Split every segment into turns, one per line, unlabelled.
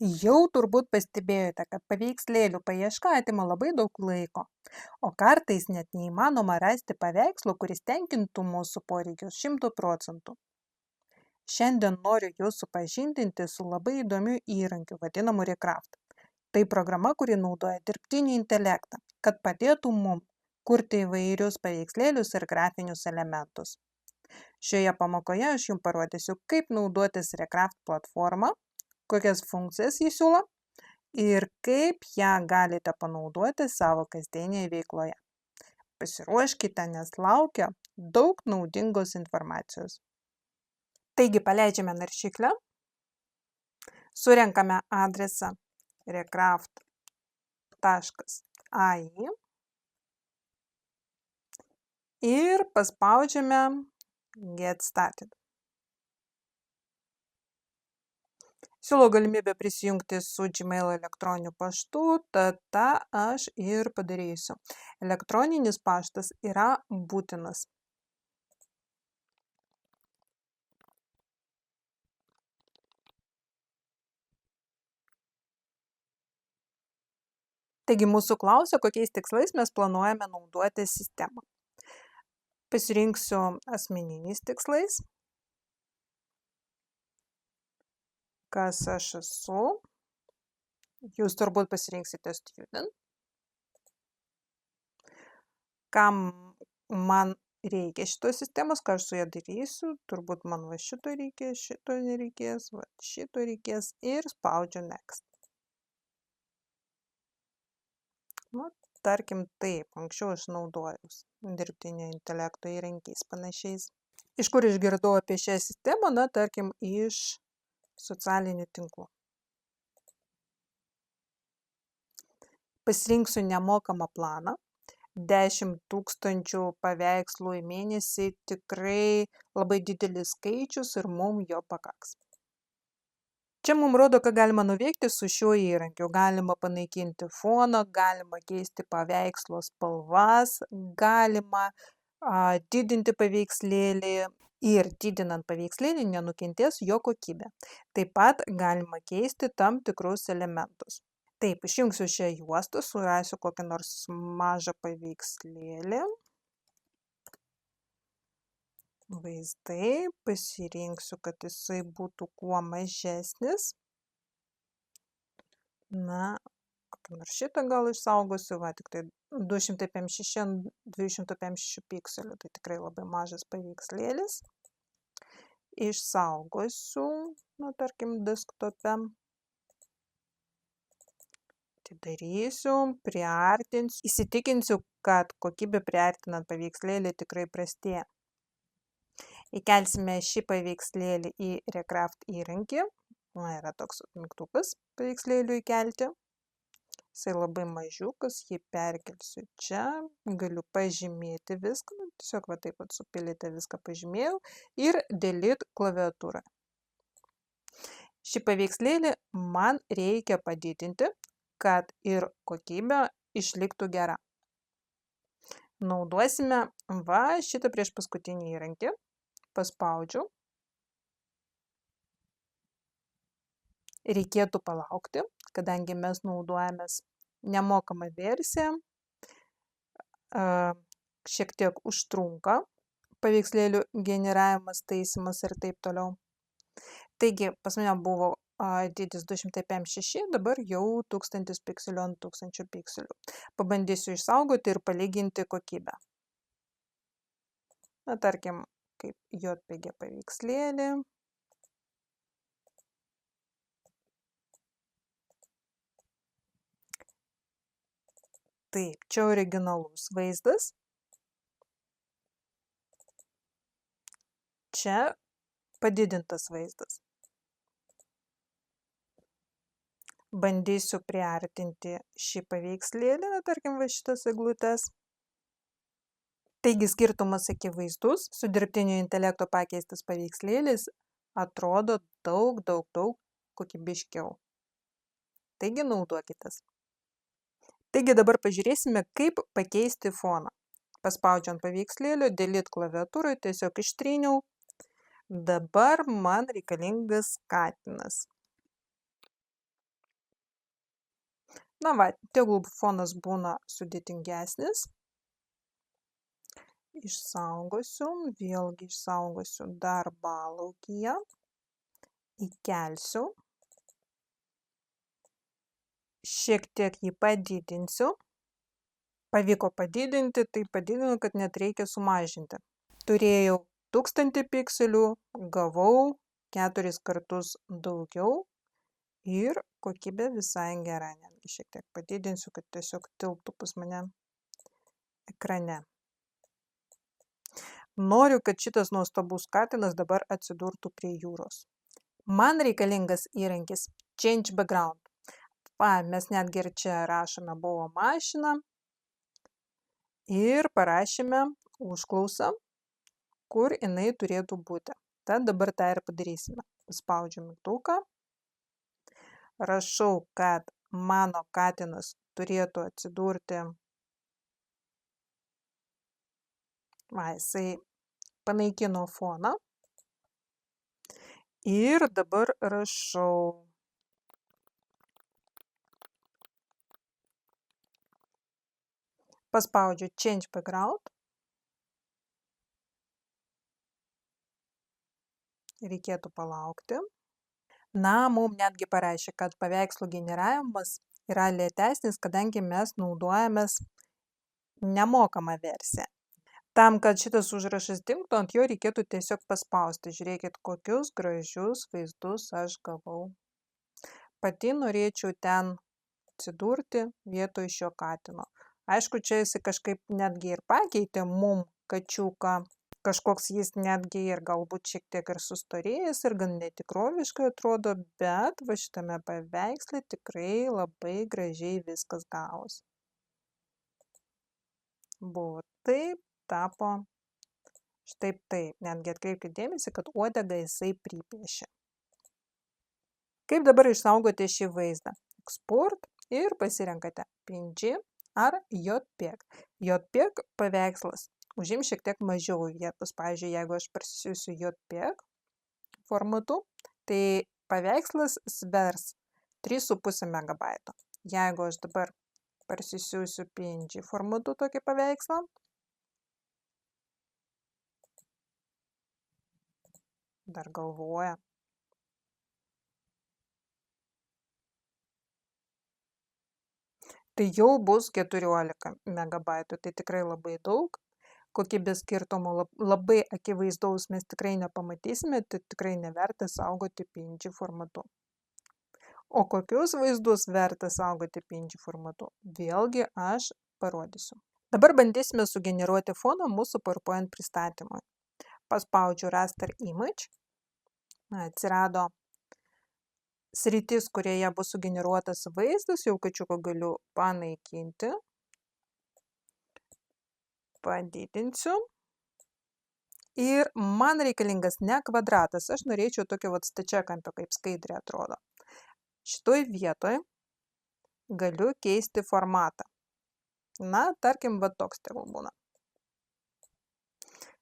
Jau turbūt pastebėjote, kad paveikslėlių paieška atima labai daug laiko, o kartais net neįmanoma rasti paveikslo, kuris tenkintų mūsų poreikius 100%. Šiandien noriu jūs supažindinti su labai įdomiu įrankiu vadinamu Recraft. Tai programa, kuri naudoja dirbtinį intelektą, kad padėtų mums kurti įvairius paveikslėlius ir grafinius elementus. Šioje pamokoje aš jums parodysiu, kaip naudotis Recraft platformą, kokias funkcijas jis siūlo ir kaip ją galite panaudoti savo kasdienėje veikloje. Pasiruoškite, nes laukia daug naudingos informacijos. Taigi paleidžiame naršyklę, surenkame adresą recraft.ai ir paspaudžiame Get Started. Siūlau galimybę prisijungti su Gmail elektroniniu paštu, tad tą aš ir padarysiu. Elektroninis paštas yra būtinas. Taigi mūsų klausia, kokiais tikslais mes planuojame naudoti sistemą. Pasirinksiu asmeniniais tikslais. Kas aš esu. Jūs turbūt pasirinksite student. Kam man reikia šitos sistemos, ką aš su ją darysiu. Turbūt man va šito reikės, šito nereikės, va šito reikės ir spaudžiu next. Nu, tarkim taip, anksčiau aš naudojausi dirbtinio intelekto įrankiais panašiais. Iš kur išgirdau apie šią sistemą? Na, tarkim, iš socialinių tinklų. Pasirinksiu nemokamą planą. 10 000 paveikslų į mėnesį tikrai labai didelis skaičius ir mums jo pakaks. Čia mums rodo, ką galima nuveikti su šiuo įrankiu. Galima panaikinti foną, galima keisti paveikslo spalvas, galima didinti paveikslėlį ir didinant paveikslėlį nenukentės jo kokybė. Taip pat galima keisti tam tikrus elementus. Taip, išjungsiu šią juostą, surasiu kokią nors mažą paveikslėlį. Vaizdai, pasirinksiu, kad jisai būtų kuo mažesnis. Na, kokį nors šitą gal išsaugosiu, va, tik tai 256 ant 256 pikselių, tai tikrai labai mažas paveikslėlis. Išsaugosiu, nu, tarkim, desktope. Atidarysiu, priartinsiu, įsitikinsiu, kad kokybė priartinant paveikslėlį tikrai prastėja. Įkelsime šį paveikslėlį į Recraft įrankį. Na, yra toks mygtukas paveikslėlių įkelti. Jisai labai mažiukas, jį perkelsiu čia, galiu pažymėti viską, tiesiog va taip pat supilite viską pažymėjau ir delete klaviatūrą. Šį paveikslėlį man reikia padidinti, kad ir kokybė išliktų gera. Naudosime va šitą prieš paskutinį įrankį, paspaudžiu. Reikėtų palaukti, kadangi mes naudojamės nemokamą versiją, šiek tiek užtrunka paveikslėlių generavimas, taisymas ir taip toliau. Taigi, pas mane buvo dydis 256, dabar jau 1000 pikselių ant 1000 pikselių. Pabandysiu išsaugoti ir palyginti kokybę. Na, tarkim, kaip JPG paveikslėlį. Taip, čia originalus vaizdas. Čia padidintas vaizdas. Bandysiu priartinti šį paveikslėlį, tarkim, va šitas eglutes. Taigi skirtumas akivaizdus, su dirbtinio intelekto pakeistas paveikslėlis atrodo daug kokybiškiau. Taigi naudokitės. Taigi dabar pažiūrėsime, kaip pakeisti foną. Paspaudžiu ant paveikslėlio, delete klaviatūrą, tiesiog ištryniau. Dabar man reikalingas katinas. Na va, tegul fonas būna sudėtingesnis. Išsaugosiu, vėlgi išsaugosiu darbalaukyje. Įkelsiu. Šiek tiek jį padidinsiu. Pavyko padidinti, tai padidinu, kad net reikia sumažinti. Turėjau 1000 pikselių, gavau 4 kartus daugiau ir kokybė visai gera. Netgi šiek tiek padidinsiu, kad tiesiog tilptų pas mane ekrane. Noriu, kad šitas nuostabus katinas dabar atsidurtų prie jūros. Man reikalingas įrankis Change Background. Mes netgi ir čia rašome buvo mašina ir parašėme užklausą, kur jinai turėtų būti. Tad dabar tą ir padarysime. Spaudžiu mygtuką. Rašau, kad mano katinas turėtų atsidurti. Jisai panaikino foną. Ir dabar rašau. Paspaudžiu Change Background. Reikėtų palaukti. Mums netgi parašė, kad paveikslų generavimas yra lėtesnis, kadangi mes naudojamės nemokamą versiją. Tam, kad šitas užrašas dingtų, ant jo reikėtų tiesiog paspausti. Žiūrėkit, kokius gražius vaizdus aš gavau. Pati norėčiau ten atsidurti vietoj šio katino. Aišku, čia jis kažkaip netgi ir pakeitė mum kačiuką. Kažkoks jis netgi ir galbūt šiek tiek ir sustorėjęs ir gan netikroviškai atrodo, bet va šitame paveiksle tikrai labai gražiai viskas gavosi. Buvo taip, tapo štai taip. Netgi atkreipkite dėmesį, kad uodegą jisai pripiešė. Kaip dabar išsaugoti šį vaizdą? Export ir pasirenkate PNG ar JPEG. JPEG paveikslas užims šiek tiek mažiau vietos. Pavyzdžiui, jeigu aš parsisiųsiu JPEG formatu, tai paveikslas svers 3,5 MB. Jeigu aš dabar parsisiųsiu PNG formatu tokį paveikslą, dar galvoja. Tai jau bus 14 MB. Tai tikrai labai daug. Kokybės skirtumo labai akivaizdaus mes tikrai nepamatysime, tai tikrai neverta saugoti PNG formatu. O kokius vaizdus verta saugoti PNG formatu? Vėlgi aš parodysiu. Dabar bandysime sugeneruoti foną mūsų PowerPoint pristatymui. Paspaudžiu Raster Image. Atsirado sritis, kurioje bus sugeneruotas vaizdas, jau kačiuką galiu panaikinti. Padidinsiu. Ir man reikalingas ne kvadratas, aš norėčiau tokio stačiakampio, kaip skaidrė atrodo. Šitoj vietoj galiu keisti formatą. Tarkim, toks tegul būna.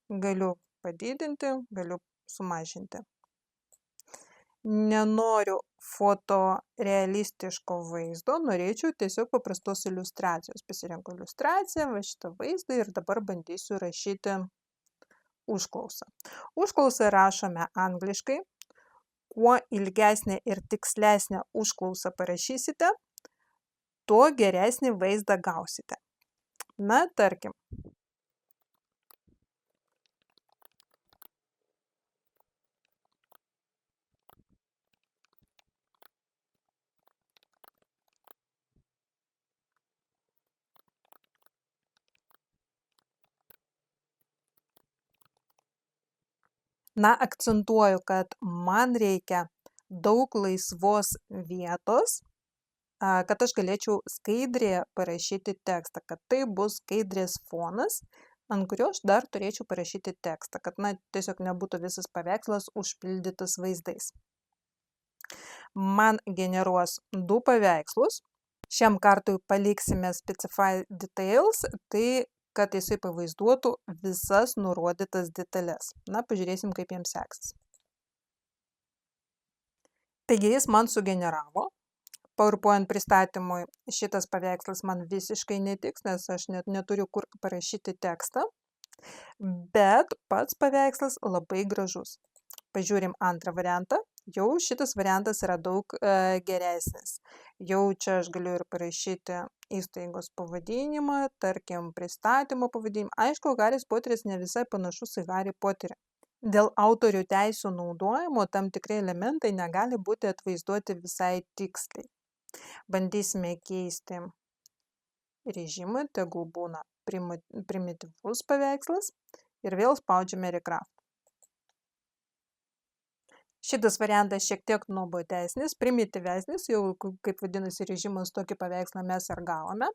Galiu padidinti, galiu sumažinti. Nenoriu fotorealistiško vaizdo, norėčiau tiesiog paprastos iliustracijos. Pasirenku iliustraciją, va šitą vaizdą ir dabar bandysiu rašyti užklausą. Užklausą rašome angliškai. Kuo ilgesnė ir tikslesnė užklausą parašysite, tuo geresnį vaizdą gausite. Tarkim. Akcentuoju, kad man reikia daug laisvos vietos, kad aš galėčiau skaidrėje parašyti tekstą, kad tai bus skaidrės fonas, ant kurio aš dar turėčiau parašyti tekstą, kad tiesiog nebūtų visas paveikslas užpildytas vaizdais. Man generuos 2 paveikslus. Šiam kartui paliksime Specify Details, tai kad jisai pavaizduotų visas nurodytas detalės. Pažiūrėsim, kaip jiems seksis. Taigi jis man sugeneravo. PowerPoint pristatymui šitas paveikslas man visiškai netiks, nes aš net neturiu kur parašyti tekstą, bet pats paveikslas labai gražus. Pažiūrim antrą variantą. Jau šitas variantas yra daug geresnis. Jau čia aš galiu ir parašyti įstaigos pavadinimą, tarkim, pristatymo pavadinimą. Aišku, Haris Poteris ne visai panašus į Harį Poterį. Dėl autorių teisių naudojimo tam tikri elementai negali būti atvaizduoti visai tiksliai. Bandysime keisti režimą, tegul būna primityvus paveikslas ir vėl spaudžiame Recraft. Šitas variantas šiek tiek nuobodesnis, primityvesnis, jau kaip vadinasi režimas, tokį paveikslą mes ir gavome.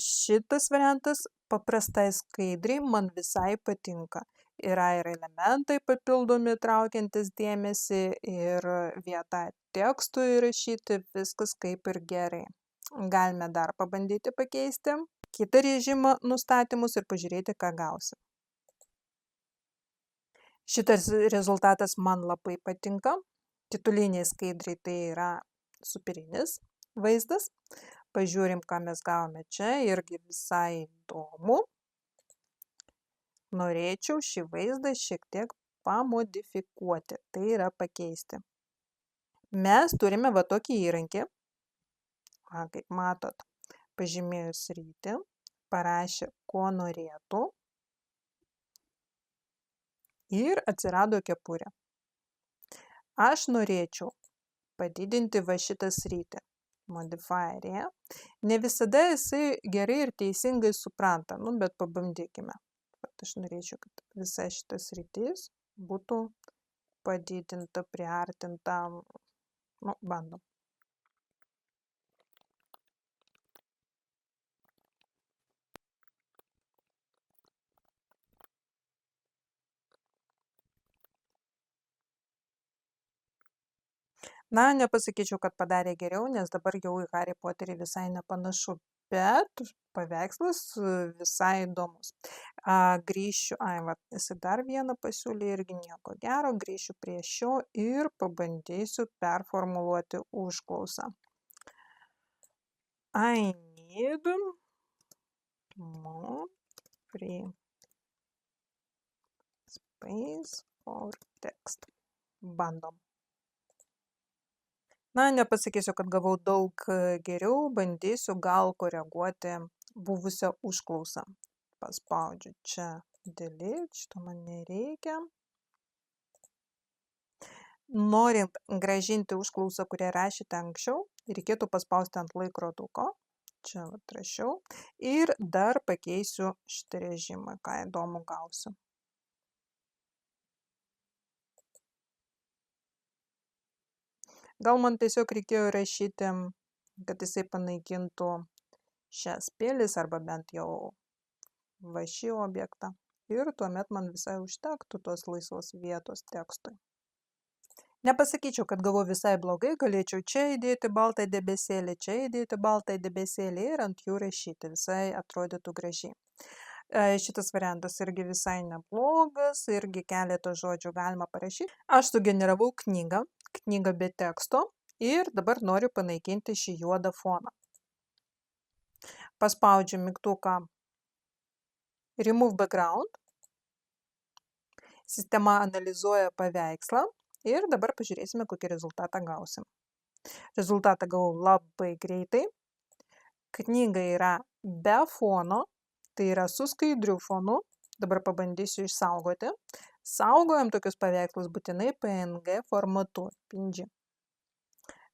Šitas variantas paprastai skaidriai man visai patinka. Yra ir elementai papildomi traukiantis dėmesį ir vietą tekstui įrašyti, viskas kaip ir gerai. Galime dar pabandyti pakeisti kitą režimą nustatymus ir pažiūrėti, ką gausim. Šitas rezultatas man labai patinka. Tituliniai skaidriai tai yra superinis vaizdas. Pažiūrim, ką mes gavome čia, irgi visai įdomu. Norėčiau šį vaizdą šiek tiek pamodifikuoti, tai yra pakeisti. Mes turime va tokį įrankį, kaip matot, pažymėjus sritį, parašė, ko norėtų ir atsirado kepurė. Aš norėčiau padidinti va šitą sritį, modifierėje. Ne visada jisai gerai ir teisingai supranta, bet pabandykime. Aš norėčiau, kad visa šitas sritis būtų padidinta, priartinta. Bandom. Nepasakyčiau, kad padarė geriau, nes dabar jau į Harį Poterį visai nepanašu, bet paveikslas visai įdomus. Grįšiu, jis dar vieną pasiūlė, irgi nieko gero, grįšiu prie šio ir pabandysiu performuluoti užklausą. I need more free space for text. Bandom. Nepasakysiu, kad gavau daug geriau, bandysiu gal koreguoti buvusią užklausą. Paspaudžiu čia delete, šito man nereikia. Norint grąžinti užklausą, kurią rašėte anksčiau, reikėtų paspausti ant laikroduko. Čia rašiau. Ir dar pakeisiu šitą režimą, ką įdomu gausiu. Gal man tiesiog reikėjo rašyti, kad jisai panaikintų šias pėlis arba bent jau va šį objektą. Ir tuomet man visai užtektų tos laisvos vietos tekstui. Nepasakyčiau, kad gavau visai blogai, galėčiau čia įdėti baltą debesėlį, čia įdėti baltą debesėlį ir ant jų rašyti, visai atrodytų gražiai. Šitas variantas irgi visai neblogas, irgi keletą žodžių galima parašyti. Aš sugeneravau knygą be teksto ir dabar noriu panaikinti šį juodą foną. Paspaudžiu mygtuką Remove Background. Sistema analizuoja paveikslą ir dabar pažiūrėsime, kokį rezultatą gausim. Rezultatą gavau labai greitai. Knyga yra be fono, tai yra su skaidriu fonu. Dabar pabandysiu išsaugoti. Saugojam tokius paveikslus būtinai PNG formatu. PNG.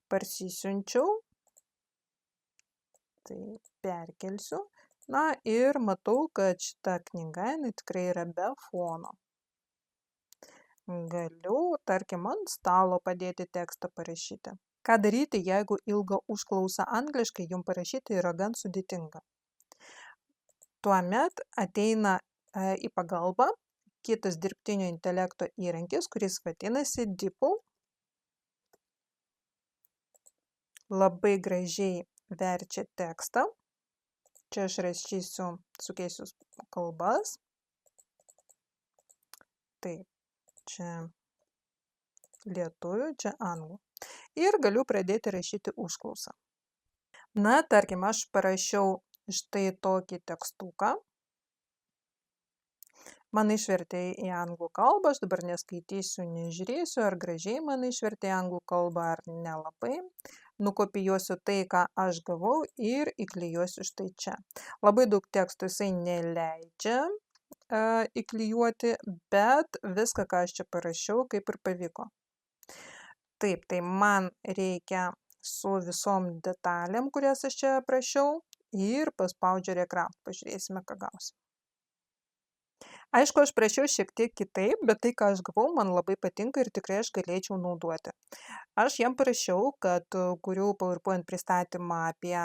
Parsisiunčiau. Tai perkelsiu. Ir matau, kad šita knyga tikrai yra be fono. Galiu, tarkim, ant stalo padėti tekstą parašyti. Ką daryti, jeigu ilgą užklausą angliškai jums parašyti yra gan sudėtinga? Tuomet ateina į pagalbą kitas dirbtinio intelekto įrankis, kuris vadinasi DeepL. Labai gražiai verčia tekstą. Čia aš rašysiu, sukeisiu kalbas. Taip, čia lietuvių, čia anglų. ir galiu pradėti rašyti užklausą. Na, tarkim, aš parašiau štai tokį tekstuką. Man išvertė į anglų kalbą, aš dabar neskaitysiu, nežiūrėsiu, ar gražiai man išvertė į anglų kalbą, ar nelabai. Nukopijuosiu tai, ką aš gavau ir įklijuosiu štai čia. Labai daug tekstų jisai neleidžia įklijuoti, bet viską, ką aš čia parašiau, kaip ir pavyko. Taip, tai man reikia su visom detalėm, kurias aš čia aprašiau, ir paspaudžiu Recraft. Pažiūrėsime, ką gausim. Aišku, aš prašiau šiek tiek kitaip, bet tai, ką aš gavau, man labai patinka ir tikrai aš galėčiau naudoti. Aš jam parašiau, kad kuriu PowerPoint pristatymą apie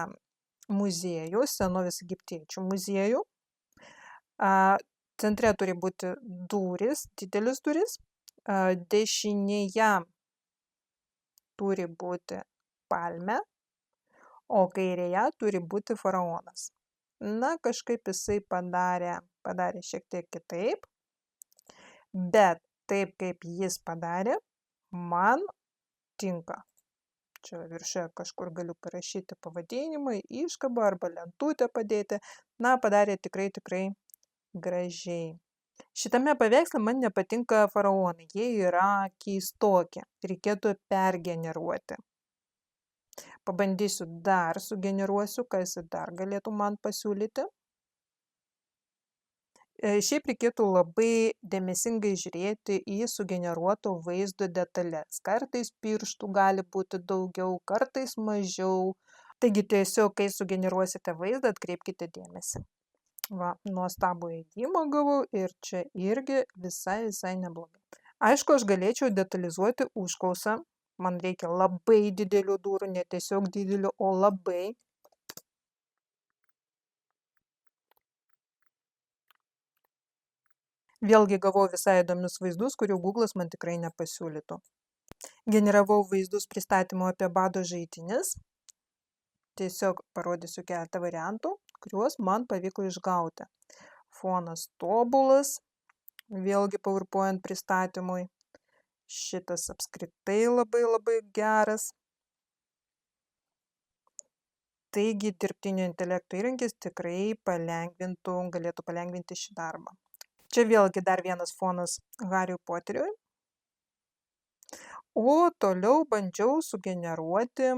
muziejų, senovės egiptiečių muziejų. Centre turi būti durys, didelis durys. Dešinėje turi būti palmė, o kairėje turi būti faraonas. Na, kažkaip jisai padarė šiek tiek kitaip, bet taip, kaip jis padarė, man tinka. Čia viršuje kažkur galiu parašyti pavadinimą, iškabą arba lentutę padėti. Na, padarė tikrai gražiai. Šitame paveiksle man nepatinka faraonai, jie yra keistokie, reikėtų pergeneruoti. Pabandysiu dar sugeneruosiu, kas dar galėtų man pasiūlyti. Šiaip reikėtų labai dėmesingai žiūrėti į sugeneruoto vaizdo detalės. Kartais pirštų gali būti daugiau, kartais mažiau. Taigi tiesiog, kai sugeneruosite vaizdą, atkreipkite dėmesį. Va, nuostabų ėjimą gavau ir čia irgi visai neblogai. Aišku, aš galėčiau detalizuoti užklausą. Man reikia labai didelių durų, ne tiesiog didelių, o labai. Vėlgi gavau visai įdomius vaizdus, kurių Google'as man tikrai nepasiūlytų. Generavau vaizdus pristatymo apie bado žaidynes. Tiesiog parodysiu keletą variantų, kuriuos man pavyko išgauti. Fonas tobulas, vėlgi PowerPoint pristatymui. Šitas apskritai labai geras. Taigi dirbtinio intelekto įrankis tikrai galėtų palengvinti šį darbą. Čia vėlgi dar vienas fonas Hariui Poteriui. O toliau bandžiau sugeneruoti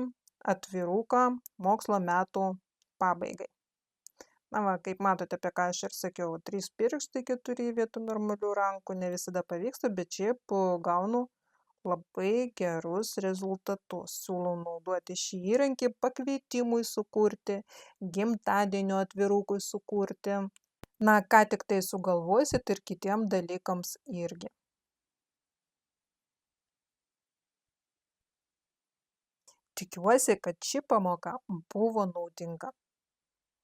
atviruką mokslo metų pabaigai. Na va, kaip matote, apie ką aš ir sakiau, 3 pirštai 4 vietoj normalių rankų, ne visada pavyksta, bet šiaip gaunu labai gerus rezultatus. Siūlau naudoti šį įrankį pakvietimui sukurti, gimtadienio atvirukui sukurti. Na, ką tik tai sugalvosit ir kitiem dalykams irgi. Tikiuosi, kad ši pamoka buvo naudinga.